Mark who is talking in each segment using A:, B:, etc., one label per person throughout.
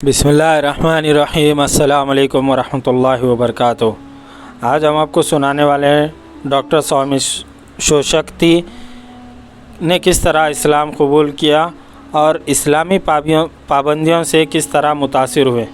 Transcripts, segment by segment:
A: بسم اللہ الرحمن الرحیم۔ السلام علیکم ورحمۃ اللہ وبرکاتہ۔ آج ہم آپ کو سنانے والے ہیں ڈاکٹر سوامی شوشکتی نے کس طرح اسلام قبول کیا اور اسلامی پابندیوں سے کس طرح متاثر ہوئے۔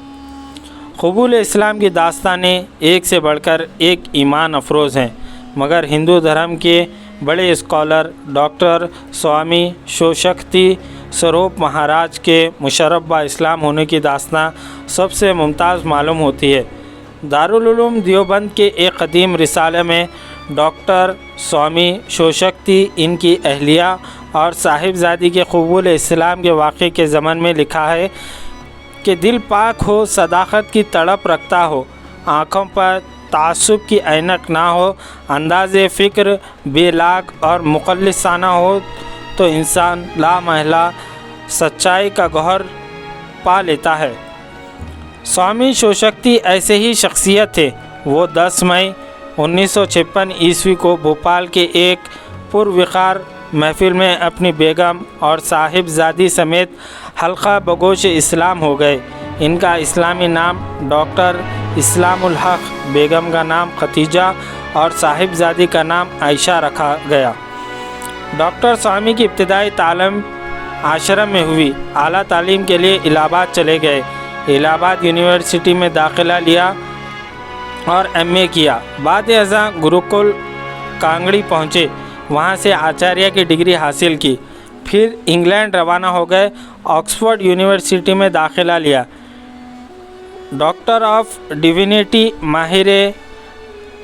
A: قبول اسلام کی داستانیں ایک سے بڑھ کر ایک ایمان افروز ہیں، مگر ہندو دھرم کے بڑے اسکالر ڈاکٹر سوامی شوشکتی سوروپ مہاراج کے مشرف با اسلام ہونے کی داستان سب سے ممتاز معلوم ہوتی ہے۔ دارالعلوم دیوبند کے ایک قدیم رسالے میں ڈاکٹر سوامی شوشکتی، ان کی اہلیہ اور صاحبزادی کے قبول اسلام کے واقعے کے ضمن میں لکھا ہے کہ دل پاک ہو، صداقت کی تڑپ رکھتا ہو، آنکھوں پر تعصب کی عینک نہ ہو، انداز فکر بے لاگ اور مخلصانہ ہو تو انسان لا محالہ سچائی کا گوہر پا لیتا ہے۔ سوامی شوشکتی ایسے ہی شخصیت تھے۔ وہ 10 مئی 1956 عیسوی کو بھوپال کے ایک پروقار محفل میں اپنی بیگم اور صاحبزادی سمیت حلقہ بگوش اسلام ہو گئے۔ ان کا اسلامی نام ڈاکٹر اسلام الحق، بیگم کا نام ختیجہ اور صاحبزادی کا نام عائشہ رکھا گیا۔ ڈاکٹر سوامی کی ابتدائی تعلیم آشرم میں ہوئی۔ اعلیٰ تعلیم کے لیے الہ آباد چلے گئے۔ الہ آباد یونیورسٹی میں داخلہ لیا اور ایم اے کیا۔ بعد ازاں گروکل کانگڑی پہنچے، وہاں سے آچاریہ کی ڈگری حاصل کی۔ پھر انگلینڈ روانہ ہو گئے، آکسفورڈ یونیورسٹی میں داخلہ لیا۔ ڈاکٹر آف ڈیوینٹی ماہر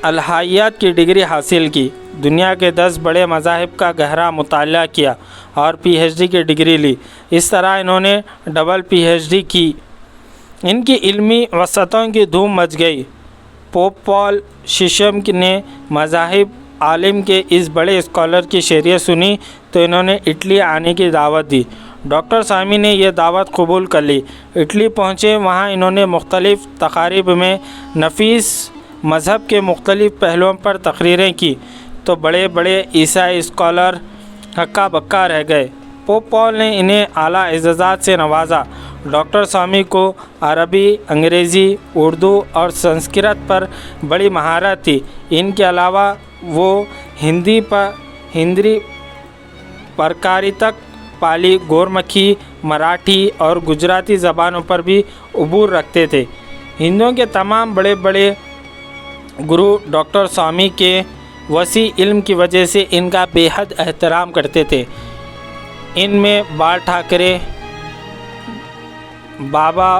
A: الہیات کی ڈگری حاصل کی۔ دنیا کے 10 بڑے مذاہب کا گہرا مطالعہ کیا اور پی ایچ ڈی کی ڈگری لی۔ اس طرح انہوں نے ڈبل پی ایچ ڈی کی۔ ان کی علمی وسعتوں کی دھوم مچ گئی۔ پوپ پال ششم نے مذاہب عالم کے اس بڑے اسکالر کی شریعت سنی تو انہوں نے اٹلی آنے کی دعوت دی۔ ڈاکٹر سوامی نے یہ دعوت قبول کر لی۔ اٹلی پہنچے، وہاں انہوں نے مختلف تقاریب میں نفیس مذہب کے مختلف پہلوؤں پر تقریریں کی تو بڑے بڑے عیسائی اسکالر ہکا بکا رہ گئے۔ پوپ پال نے انہیں اعلیٰ اعزازات سے نوازا۔ ڈاکٹر سوامی کو عربی، انگریزی، اردو اور سنسکرت پر بڑی مہارت تھی۔ ان کے علاوہ وہ ہندی، پرکارتک، پالی، گورمکھی، مراٹھی اور گجراتی زبانوں پر بھی عبور رکھتے تھے۔ ہندوؤں کے تمام بڑے بڑے گرو ڈاکٹر سوامی کے وسیع علم کی وجہ سے ان کا بے حد احترام کرتے تھے۔ ان میں بال ٹھاکرے، بابا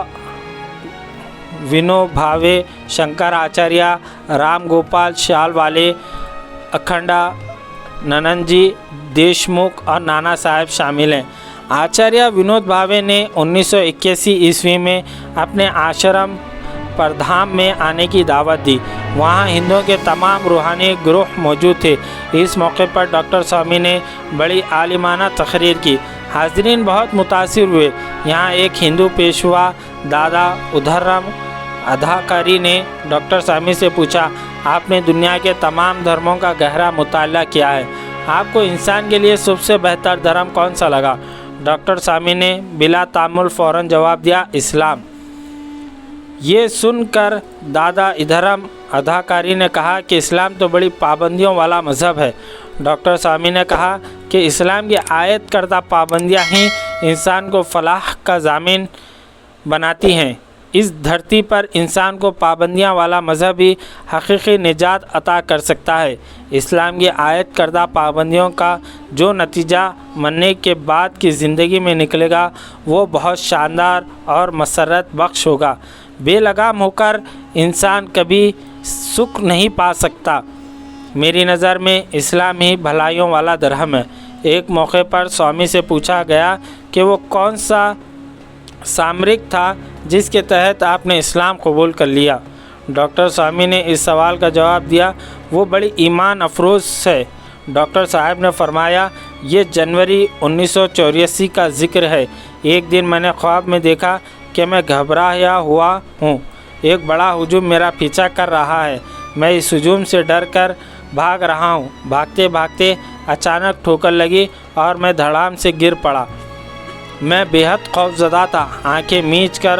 A: وینو بھاوے، شنکر آچاریہ، رام گوپال شال والے، اکھنڈا نننجی دیشمکھ اور نانا صاحب شامل ہیں۔ آچاریہ ونود بھاوے نے 1981 عیسوی میں اپنے آشرم پردھام میں آنے کی دعوت دی۔ وہاں ہندوؤں کے تمام روحانی گروہ موجود تھے۔ اس موقع پر ڈاکٹر سوامی نے بڑی عالمانہ تقریر کی۔ حاضرین بہت متاثر ہوئے۔ یہاں ایک ہندو پیشوا دادا ادھرم ادھاکاری نے ڈاکٹر سوامی سے پوچھا، آپ نے دنیا کے تمام دھرموں کا گہرا مطالعہ کیا ہے، آپ کو انسان کے لیے سب سے بہتر دھرم کون سا لگا؟ ڈاکٹر سوامی نے بلا تامل فوراً جواب دیا، اسلام۔ یہ سن کر دادا ادھرم ادھاکاری نے کہا کہ اسلام تو بڑی پابندیوں والا مذہب ہے۔ ڈاکٹر سوامی نے کہا کہ اسلام کی عائد کردہ پابندیاں ہی انسان کو فلاح کا ضامن بناتی ہیں۔ اس دھرتی پر انسان کو پابندیاں والا مذہب ہی حقیقی نجات عطا کر سکتا ہے۔ اسلام کی عائد کردہ پابندیوں کا جو نتیجہ مننے کے بعد کی زندگی میں نکلے گا وہ بہت شاندار اور مسرت بخش ہوگا۔ بے لگام ہو کر انسان کبھی سکھ نہیں پا سکتا۔ میری نظر میں اسلام ہی بھلائیوں والا دھرم ہے۔ ایک موقع پر سوامی سے پوچھا گیا کہ وہ کون سا سامرک تھا جس کے تحت آپ نے اسلام قبول کر لیا۔ ڈاکٹر سوامی نے اس سوال کا جواب دیا، وہ بڑی ایمان افروز ہے۔ ڈاکٹر صاحب نے فرمایا، یہ جنوری 1984 کا ذکر ہے۔ ایک دن میں نے خواب میں دیکھا کہ میں گھبرایا ہوا ہوں، ایک بڑا ہجوم میرا پیچھا کر رہا ہے، میں اس ہجوم سے ڈر کر بھاگ رہا ہوں۔ بھاگتے بھاگتے اچانک ٹھوکر لگی اور میں دھڑام سے گر پڑا۔ میں بے حد خوف زدہ تھا، آنکھیں میچ کر